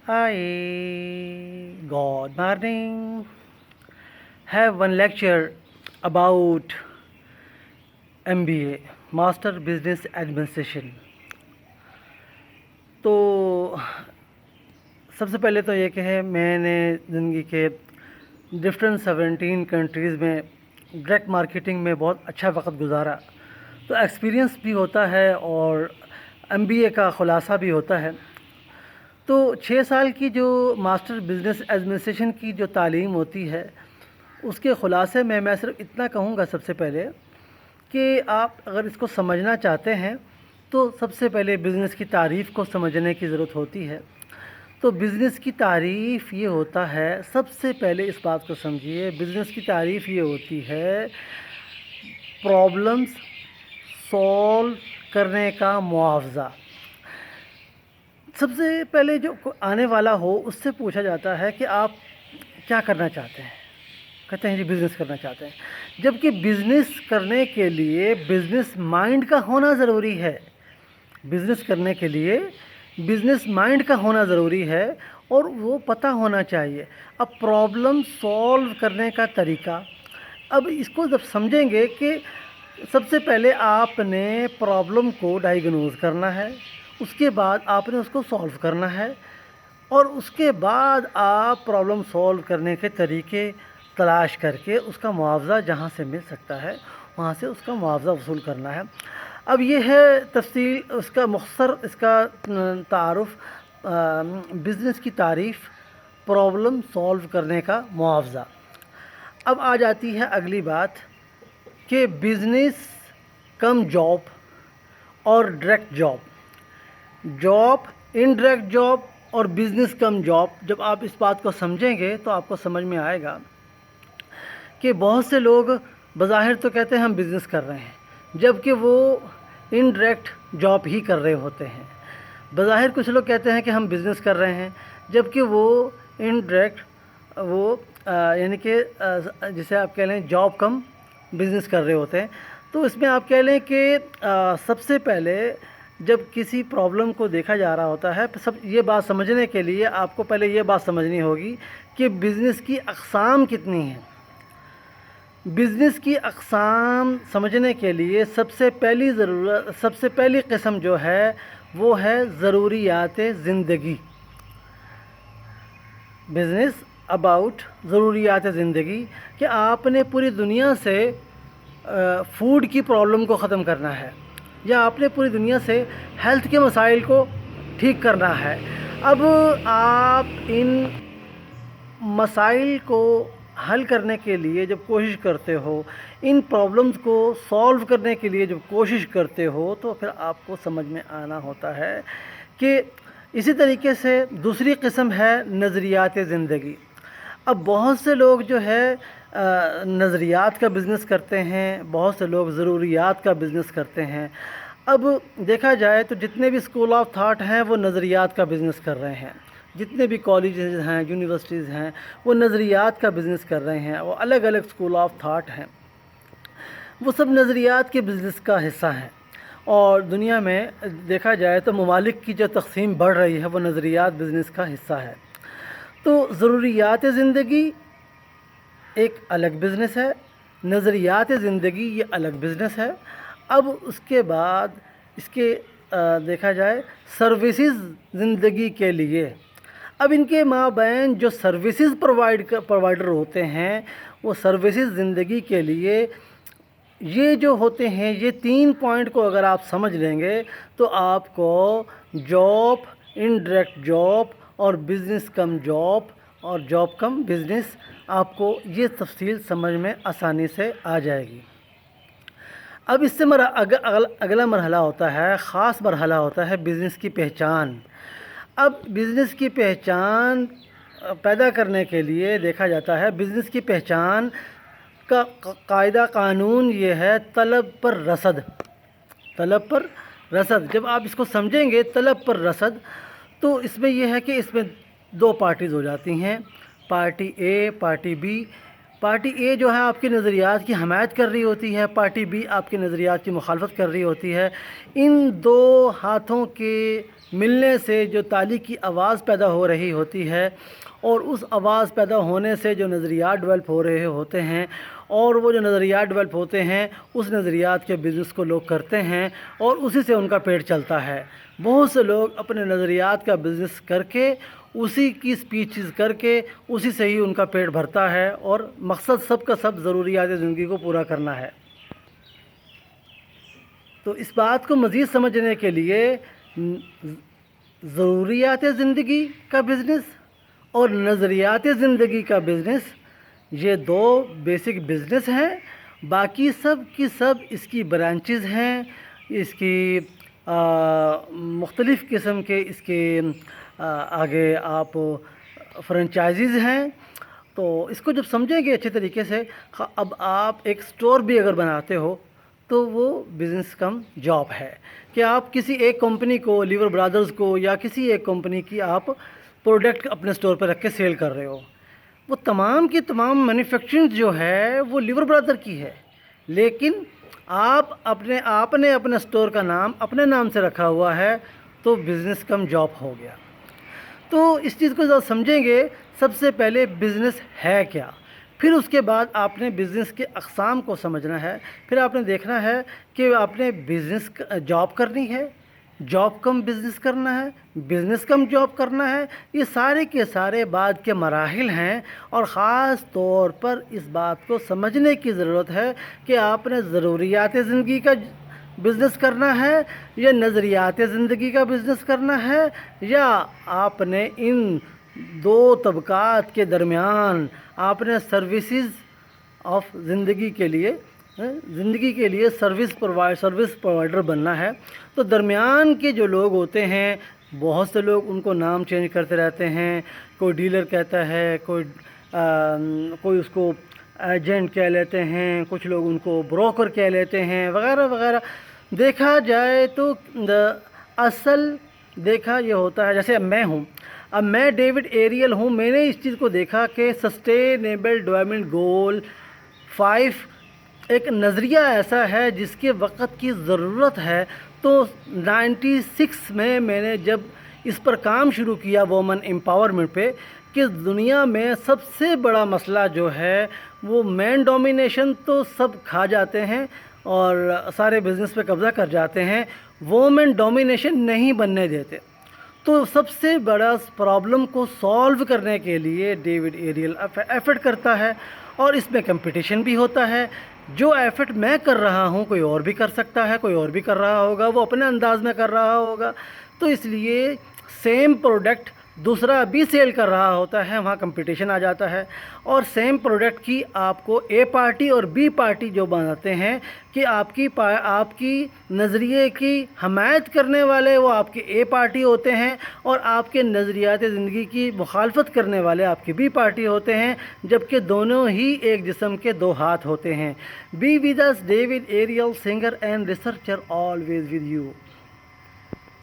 Hi, good morning. Have one lecture about MBA, Master Business Administration. تو سب سے پہلے تو یہ کہ ہے میں نے زندگی کے ڈفرینٹ 17 کنٹریز میں ڈائریکٹ مارکیٹنگ میں بہت اچھا وقت گزارا، تو ایکسپیرینس بھی ہوتا ہے اور MBA کا خلاصہ بھی ہوتا ہے۔ تو 6 سال کی جو ماسٹر بزنس ایڈمنسٹریشن کی جو تعلیم ہوتی ہے، اس کے خلاصے میں صرف اتنا کہوں گا سب سے پہلے کہ آپ اگر اس کو سمجھنا چاہتے ہیں تو سب سے پہلے بزنس کی تعریف کو سمجھنے کی ضرورت ہوتی ہے۔ تو بزنس کی تعریف یہ ہوتا ہے، سب سے پہلے اس بات کو سمجھیے، بزنس کی تعریف یہ ہوتی ہے پرابلمس سولو کرنے کا معاوضہ۔ سب سے پہلے جو آنے والا ہو اس سے پوچھا جاتا ہے کہ آپ کیا کرنا چاہتے ہیں، کہتے ہیں جی بزنس کرنا چاہتے ہیں، جبکہ بزنس کرنے کے لیے بزنس مائنڈ کا ہونا ضروری ہے۔ بزنس کرنے کے لیے بزنس مائنڈ کا ہونا ضروری ہے اور وہ پتہ ہونا چاہیے۔ اب پرابلم سولو کرنے کا طریقہ، اب اس کو جب سمجھیں گے کہ سب سے پہلے آپ نے پرابلم کو ڈائیگنوز کرنا ہے، اس کے بعد آپ نے اس کو سولو کرنا ہے، اور اس کے بعد آپ پرابلم سولو کرنے کے طریقے تلاش کر کے اس کا معاوضہ جہاں سے مل سکتا ہے وہاں سے اس کا معاوضہ وصول کرنا ہے۔ اب یہ ہے تفصیل، اس کا مختصر اس کا تعارف، بزنس کی تعریف، پرابلم سولو کرنے کا معاوضہ۔ اب آ جاتی ہے اگلی بات کہ بزنس کم جاب اور ڈائریکٹ جاب، انڈائریکٹ جاب اور بزنس کم جاب۔ جب آپ اس بات کو سمجھیں گے تو آپ کو سمجھ میں آئے گا کہ بہت سے لوگ بظاہر تو کہتے ہیں ہم بزنس کر رہے ہیں، جبکہ وہ انڈائریکٹ جاب ہی کر رہے ہوتے ہیں۔ بظاہر کچھ لوگ کہتے ہیں کہ ہم بزنس کر رہے ہیں، جبکہ وہ انڈائریکٹ یعنی کہ جسے آپ کہہ لیں جاب کم بزنس کر رہے ہوتے ہیں۔ تو اس میں آپ کہہ لیں کہ سب سے پہلے جب کسی پرابلم کو دیکھا جا رہا ہوتا ہے، یہ بات سمجھنے کے لیے آپ کو پہلے یہ بات سمجھنی ہوگی کہ بزنس کی اقسام کتنی ہیں۔ بزنس کی اقسام سمجھنے کے لیے سب سے پہلی قسم جو ہے وہ ہے ضروریات زندگی۔ بزنس اباؤٹ ضروریات زندگی، کہ آپ نے پوری دنیا سے فوڈ کی پرابلم کو ختم کرنا ہے، یا آپ نے پوری دنیا سے ہیلتھ کے مسائل کو ٹھیک کرنا ہے۔ اب آپ ان مسائل کو حل کرنے کے لیے جب کوشش کرتے ہو، ان پرابلمز کو سولو کرنے کے لیے جب کوشش کرتے ہو، تو پھر آپ کو سمجھ میں آنا ہوتا ہے کہ اسی طریقے سے دوسری قسم ہے نظریات زندگی۔ اب بہت سے لوگ جو ہے نظریات کا بزنس کرتے ہیں، بہت سے لوگ ضروریات کا بزنس کرتے ہیں۔ اب دیکھا جائے تو جتنے بھی اسکول آف تھاٹ ہیں وہ نظریات کا بزنس کر رہے ہیں، جتنے بھی کالجز ہیں، یونیورسٹیز ہیں، وہ نظریات کا بزنس کر رہے ہیں، وہ الگ الگ اسکول آف تھاٹ ہیں، وہ سب نظریات کے بزنس کا حصہ ہیں۔ اور دنیا میں دیکھا جائے تو ممالک کی جو تقسیم بڑھ رہی ہے وہ نظریات بزنس کا حصہ ہے۔ تو ضروریات زندگی ایک الگ بزنس ہے، نظریات زندگی یہ الگ بزنس ہے۔ اب اس کے بعد اس کے دیکھا جائے سروسز زندگی کے لیے، اب ان کے مابین جو سروسز پرووائڈر ہوتے ہیں، وہ سروسز زندگی کے لیے یہ جو ہوتے ہیں، یہ 3 پوائنٹ کو اگر آپ سمجھ لیں گے تو آپ کو جاب، انڈائریکٹ جاب اور بزنس کم جاب اور جاب کم بزنس، آپ کو یہ تفصیل سمجھ میں آسانی سے آ جائے گی۔ اب اس سے اگلا مرحلہ ہوتا ہے، خاص مرحلہ ہوتا ہے بزنس کی پہچان۔ اب بزنس کی پہچان پیدا کرنے کے لیے دیکھا جاتا ہے، بزنس کی پہچان کا قاعدہ قانون یہ ہے طلب پر رسد۔ جب آپ اس کو سمجھیں گے طلب پر رسد، تو اس میں یہ ہے کہ اس میں 2 پارٹیز ہو جاتی ہیں، party A, party B, party A جو ہے آپ کے نظریات کی حمایت کر رہی ہوتی ہے، پارٹی بی آپ کے نظریات کی مخالفت کر رہی ہوتی ہے۔ ان دو ہاتھوں کے ملنے سے جو تالی کی آواز پیدا ہو رہی ہوتی ہے، اور اس آواز پیدا ہونے سے جو نظریات ڈیولپ ہو رہے ہوتے ہیں، اور وہ جو نظریات ڈیولپ ہوتے ہیں اس نظریات کے بزنس کو لوگ کرتے ہیں اور اسی سے ان کا پیٹ چلتا ہے۔ بہت سے لوگ اپنے نظریات کا بزنس کر کے، اسی کی سپیچز کر کے، اسی سے ہی ان کا پیٹ بھرتا ہے، اور مقصد سب کا سب ضروریات زندگی کو پورا کرنا ہے۔ تو اس بات کو مزید سمجھنے کے لیے ضروریات زندگی کا بزنس اور نظریات زندگی کا بزنس، یہ دو بیسک بزنس ہیں، باقی سب کی سب اس کی برانچز ہیں، اس کی مختلف قسم کے اس کے آگے آپ فرنچائزز ہیں۔ تو اس کو جب سمجھیں گے اچھے طریقے سے، اب آپ ایک سٹور بھی اگر بناتے ہو تو وہ بزنس کم جاب ہے، کہ آپ کسی ایک کمپنی کو، لیور برادرز کو، یا کسی ایک کمپنی کی آپ پروڈکٹ اپنے سٹور پہ رکھ کے سیل کر رہے ہو۔ وہ تمام کی تمام مینوفیکچرنگ جو ہے وہ لیور برادر کی ہے، لیکن آپ نے اپنے سٹور کا نام اپنے نام سے رکھا ہوا ہے، تو بزنس کم جاب ہو گیا۔ تو اس چیز کو ذرا سمجھیں گے، سب سے پہلے بزنس ہے کیا، پھر اس کے بعد آپ نے بزنس کے اقسام کو سمجھنا ہے، پھر آپ نے دیکھنا ہے کہ آپ نے بزنس جاب کرنی ہے، جاب کم بزنس کرنا ہے، بزنس کم جاب کرنا ہے۔ یہ سارے کے سارے بعد کے مراحل ہیں، اور خاص طور پر اس بات کو سمجھنے کی ضرورت ہے کہ آپ نے ضروریات زندگی کا بزنس کرنا ہے یا نظریات زندگی کا بزنس کرنا ہے، یا آپ نے ان دو طبقات کے درمیان آپ نے سروسز آف زندگی کے لیے سروس پرووائڈر بننا ہے۔ تو درمیان کے جو لوگ ہوتے ہیں، بہت سے لوگ ان کو نام چینج کرتے رہتے ہیں، کوئی ڈیلر کہتا ہے، کوئی اس کو ایجنٹ کہہ لیتے ہیں، کچھ لوگ ان کو بروکر کہہ لیتے ہیں، وغیرہ وغیرہ۔ دیکھا جائے تو اصل دیکھا یہ ہوتا ہے، جیسے اب میں ڈیوڈ ایریل ہوں، میں نے اس چیز کو دیکھا کہ سسٹینیبل ڈیولپمنٹ گول 5 ایک نظریہ ایسا ہے جس کے وقت کی ضرورت ہے۔ تو 96 میں نے جب اس پر کام شروع کیا وومن امپاورمنٹ پہ، کہ دنیا میں سب سے بڑا مسئلہ جو ہے وہ مین ڈومینیشن تو سب کھا جاتے ہیں اور سارے بزنس پہ قبضہ کر جاتے ہیں، وومن ڈومینیشن نہیں بننے دیتے۔ تو سب سے بڑا پرابلم کو سالو کرنے کے لیے ڈیوڈ ایریل ایفرٹ کرتا ہے، اور اس میں کمپٹیشن بھی ہوتا ہے۔ جو ایفرٹ میں کر رہا ہوں کوئی اور بھی کر سکتا ہے، کوئی اور بھی کر رہا ہوگا، وہ اپنے انداز میں کر رہا ہوگا، تو اس لیے سیم پروڈکٹ دوسرا بھی سیل کر رہا ہوتا ہے، وہاں کمپٹیشن آ جاتا ہے۔ اور سیم پروڈکٹ کی آپ کو اے پارٹی اور بی پارٹی جو بناتے ہیں، کہ آپ کی نظریے کی حمایت کرنے والے وہ آپ کے اے پارٹی ہوتے ہیں، اور آپ کے نظریات زندگی کی مخالفت کرنے والے آپ کی بی پارٹی ہوتے ہیں، جبکہ دونوں ہی ایک جسم کے دو ہاتھ ہوتے ہیں۔ Be with us David Ariel, singer and researcher, always with you.